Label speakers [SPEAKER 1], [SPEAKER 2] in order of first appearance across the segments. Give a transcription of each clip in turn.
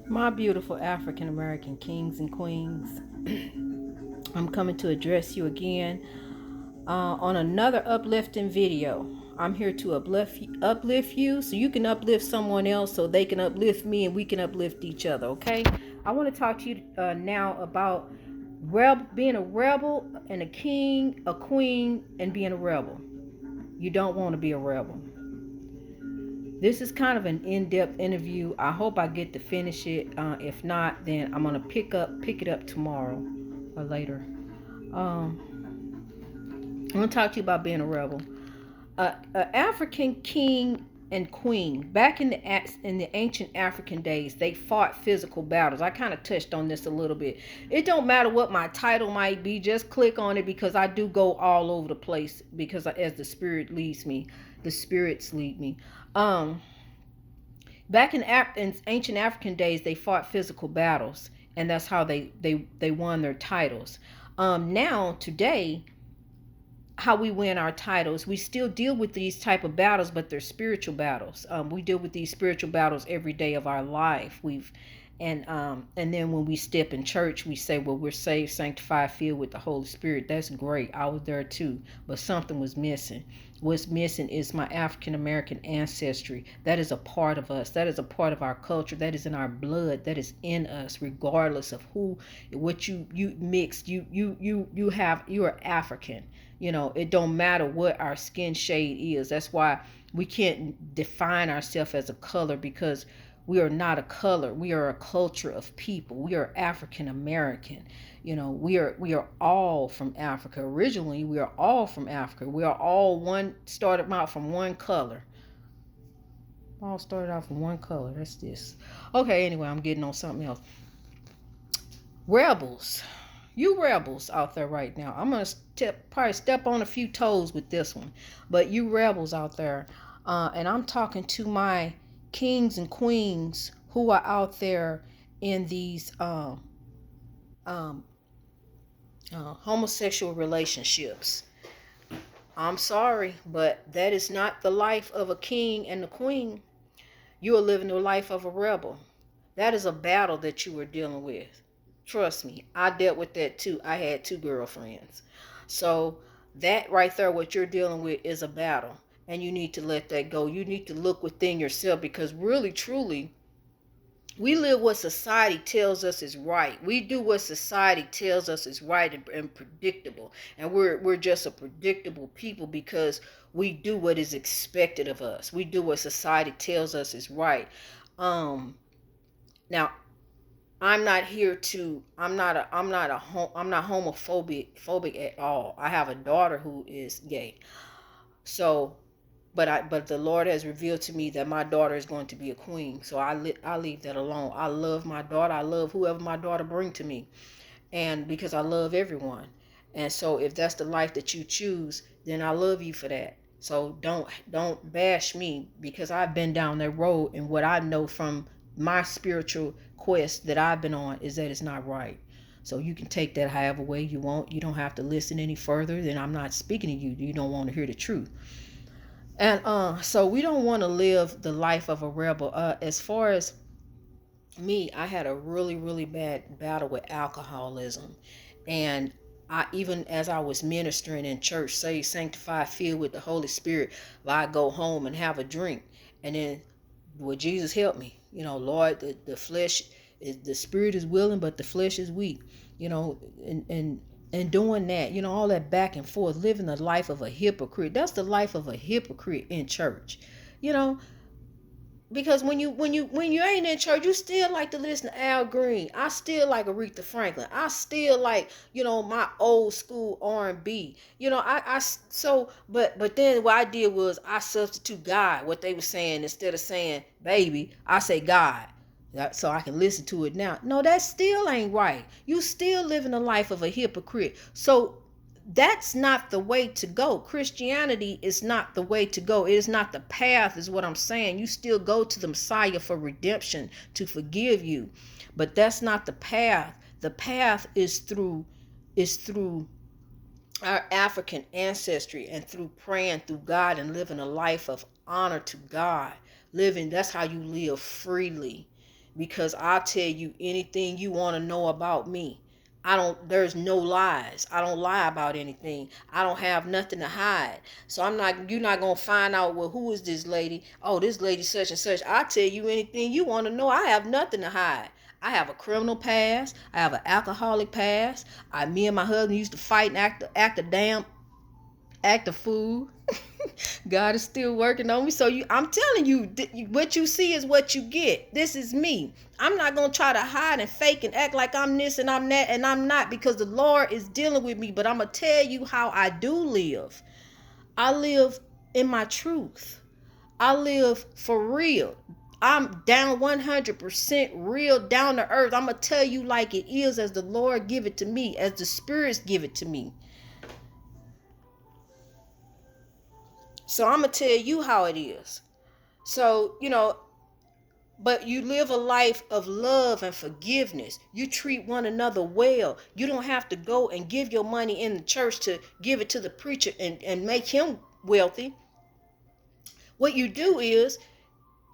[SPEAKER 1] My beautiful African American kings and queens, I'm coming to address you again on another uplifting video. I'm here to uplift you so you can uplift someone else so they can uplift me and we can uplift each other, okay? I want to talk to you now about being a rebel and a king, a queen, and being a rebel. You don't want to be a rebel. This is kind of an in-depth interview. I hope I get to finish it. If not, then I'm gonna pick it up tomorrow or later. I'm gonna talk to you about being a rebel. African king and queen back in the ancient African days, they fought physical battles. I kind of touched on this a little bit. It don't matter what my title might be, just click on it because I do go all over the place because as the spirit leads me, the spirits lead me. Um, Back in ancient African days, they fought physical battles, and that's how they won their titles. Now today, how we win our titles, we still deal with these type of battles, but they're spiritual battles. We deal with these spiritual battles every day of our life. And then when we step in church, we say, well, we're saved, sanctified, filled with the Holy Spirit. That's great. I was there too, but something was missing. What's missing is my African American ancestry. That is a part of us. That is a part of our culture. That is in our blood. That is in us, regardless of what you mixed. You are African. It don't matter what our skin shade is. That's why we can't define ourselves as a color, because we are not a color. We are a culture of people. We are African American. We are all from Africa. Originally, we are all from Africa. We are all one, started out from one color. All started out from one color. That's this. Okay, anyway, I'm getting on something else. Rebels. You rebels out there right now. I'm gonna probably step on a few toes with this one, but you rebels out there, and I'm talking to my kings and queens who are out there in these um, homosexual relationships. I'm sorry, but that is not the life of a king and a queen. You are living the life of a rebel. That is a battle that you are dealing with. Trust me, I dealt with that too. I had two girlfriends. So that right there, what you're dealing with is a battle. And you need to let that go. You need to look within yourself, because really, truly, we live what society tells us is right. We do what society tells us is right and predictable. And we're just a predictable people because we do what is expected of us. We do what society tells us is right. Now, I'm not homophobic at all. I have a daughter who is gay. So, but the Lord has revealed to me that my daughter is going to be a queen. So I leave that alone. I love my daughter. I love whoever my daughter bring to me, and because I love everyone. And so if that's the life that you choose, then I love you for that. So don't bash me, because I've been down that road, and what I know from my spiritual quest that I've been on is that it's not right. So you can take that however way you want. You don't have to listen any further. Then I'm not speaking to you. You don't want to hear the truth. And so we don't want to live the life of a rebel. As far as me, I had a really, really bad battle with alcoholism. And I, even as I was ministering in church, say sanctified, filled with the Holy Spirit, I go home and have a drink. And then, well, Jesus help me. Lord, the flesh is, the spirit is willing, but the flesh is weak. And doing that, all that back and forth, living the life of a hypocrite. That's the life of a hypocrite in church. You know, because when you ain't in church, you still like to listen to Al Green. I still like Aretha Franklin. I still like my old school R&B. But then what I did was I substitute God, what they were saying, instead of saying baby, I say God. So I can listen to it now. No, that still ain't right. You still living the life of a hypocrite. So that's not the way to go. Christianity is not the way to go. It is not the path, is what I'm saying. You still go to the Messiah for redemption, to forgive you. But that's not the path. The path is through our African ancestry, and through praying through God and living a life of honor to God. That's how you live freely. because I'll tell you anything you want to know about me. There's no lies. I don't lie about anything. I don't have nothing to hide. So you're not going to find out, well, who is this lady? Oh, this lady such and such. I'll tell you anything you want to know. I have nothing to hide. I have a criminal past. I have an alcoholic past. Me and my husband used to fight and act a fool. God is still working on me. So I'm telling you, what you see is what you get. This is me. I'm not going to try to hide and fake and act like I'm this and I'm that, and I'm not, because the Lord is dealing with me. But I'm going to tell you how I do live. I live in my truth. I live for real. I'm down 100% real, down to earth. I'm going to tell you like it is, as the Lord give it to me, as the spirits give it to me. So I'm going to tell you how it is. So, but you live a life of love and forgiveness. You treat one another well. You don't have to go and give your money in the church to give it to the preacher and make him wealthy. What you do is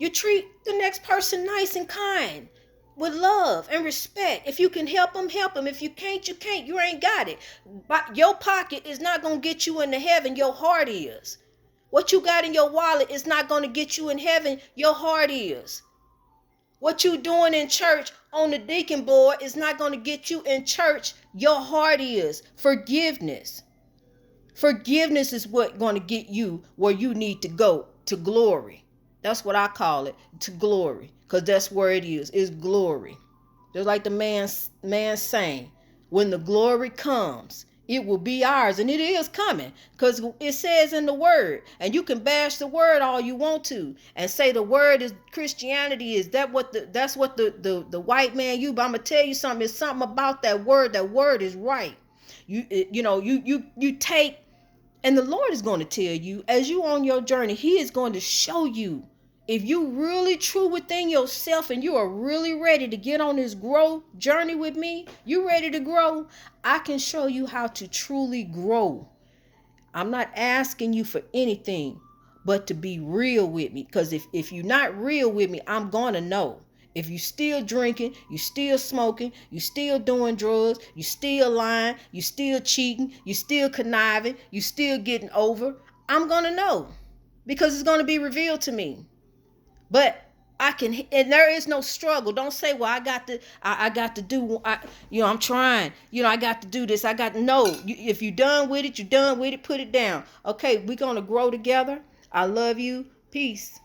[SPEAKER 1] you treat the next person nice and kind, with love and respect. If you can help them, help them. If you can't, you can't. You ain't got it. But your pocket is not going to get you into heaven. Your heart is. What you got in your wallet is not going to get you in heaven. Your heart is. What you doing in church on the deacon board is not going to get you in church. Your heart is. Forgiveness. Forgiveness is what going to get you where you need to go, to glory. That's what I call it, to glory, because that's where it is. It's glory. Just like the man saying, when the glory comes, it will be ours, and it is coming, because it says in the word. And you can bash the word all you want to and say the word is Christianity. Is that what that's what the white man you? But I'm gonna tell you something. It's something about that word. That word is right. You take, and the Lord is going to tell you as you on your journey. He is going to show you. If you really true within yourself and you are really ready to get on this growth journey with me, you ready to grow, I can show you how to truly grow. I'm not asking you for anything but to be real with me, because if you're not real with me, I'm going to know. If you still drinking, you still smoking, you still doing drugs, you still lying, you still cheating, you still conniving, you still getting over, I'm going to know, because it's going to be revealed to me. But I can, and there is no struggle. Don't say, well, I got to do, I'm trying, I got to do this. No, if you're done with it, you're done with it, put it down. Okay, we're going to grow together. I love you. Peace.